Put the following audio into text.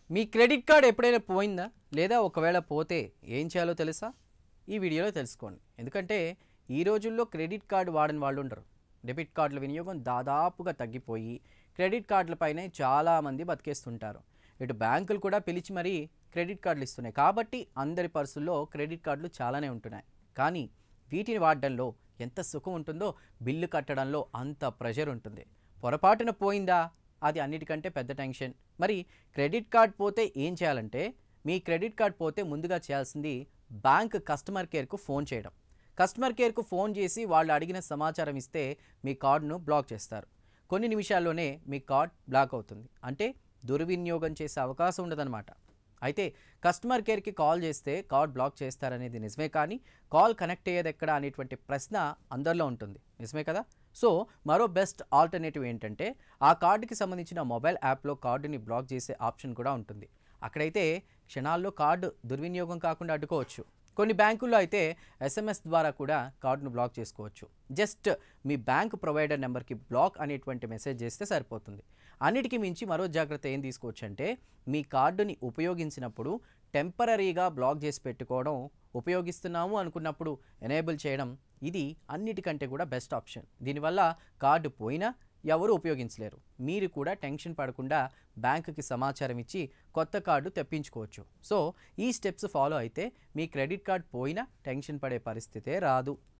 మీ credit card ఎప్పుడైనా పోయిందా? లేదా ఒకవేళ పోతే ఏం చేయాలో తెలుసా? ఈ వీడియోలో తెలుసుకోండి. ఎందుకంటే ఈ రోజుల్లో క్రెడిట్ కార్డ్ వాడని వాళ్ళు ఉండరు. డెబిట్ కార్డుల వినియోగం దాదాపుగా తగ్గిపోయి క్రెడిట్ కార్డులపైనే చాలామంది బతికేస్తుంటారు. ఇటు బ్యాంకులు కూడా పిలిచి మరీ క్రెడిట్ కార్డులు ఇస్తున్నాయి. కాబట్టి అందరి పర్సుల్లో క్రెడిట్ కార్డులు చాలానే ఉంటున్నాయి. కానీ వీటిని వాడడంలో ఎంత సుఖం ఉంటుందో బిల్లు కట్టడంలో అంత ప్రెషర్ ఉంటుంది. పొరపాటున పోయిందా? అది అన్నిటికంటే పెద్ద టెన్షన్. మరి క్రెడిట్ కార్డ్ పోతే ఏం చేయాలంటే, మీ క్రెడిట్ కార్డ్ పోతే ముందుగా చేయాల్సింది బ్యాంక్ కస్టమర్ కేర్కు ఫోన్ చేయడం. కస్టమర్ కేర్కు ఫోన్ చేసి వాళ్ళు అడిగిన సమాచారం ఇస్తే మీ కార్డును బ్లాక్ చేస్తారు. కొన్ని నిమిషాల్లోనే మీ కార్డ్ బ్లాక్ అవుతుంది. అంటే దుర్వినియోగం చేసే అవకాశం ఉండదన్నమాట. అయితే కస్టమర్ కేర్కి కాల్ చేస్తే కార్డ్ బ్లాక్ చేస్తారనేది నిజమే, కానీ కాల్ కనెక్ట్ అయ్యేది ఎక్కడ అనేటువంటి ప్రశ్న అందరిలో ఉంటుంది. నిజమే కదా? సో మరో బెస్ట్ ఆల్టర్నేటివ్ ఏంటంటే, ఆ కార్డుకి సంబంధించిన మొబైల్ యాప్లో కార్డుని బ్లాక్ చేసే ఆప్షన్ కూడా ఉంటుంది. అక్కడైతే క్షణాల్లో కార్డు దుర్వినియోగం కాకుండా అడ్డుకోవచ్చు. కొన్ని బ్యాంకుల్లో అయితే SMS ద్వారా కూడా కార్డును బ్లాక్ చేసుకోవచ్చు. జస్ట్ మీ బ్యాంక్ ప్రొవైడర్ నెంబర్కి బ్లాక్ అనేటువంటి మెసేజ్ చేస్తే సరిపోతుంది. అన్నిటికీ మించి మరో జాగ్రత్త ఏం తీసుకోవచ్చు అంటే, మీ కార్డుని ఉపయోగించినప్పుడు టెంపరరీగా బ్లాక్ చేసి పెట్టుకోవడం, ఉపయోగిస్తున్నాము అనుకున్నప్పుడు ఎనేబుల్ చేయడం, ఇది అన్నిటికంటే కూడా బెస్ట్ ఆప్షన్. దీనివల్ల కార్డు పోయినా ఎవరు ఉపయోగించలేరు. మీరు కూడా టెన్షన్ పడకుండా బ్యాంకుకి సమాచారం ఇచ్చి కొత్త కార్డు తెప్పించుకోవచ్చు. సో ఈ స్టెప్స్ ఫాలో అయితే మీ క్రెడిట్ కార్డ్ పోయినా టెన్షన్ పడే పరిస్థితే రాదు.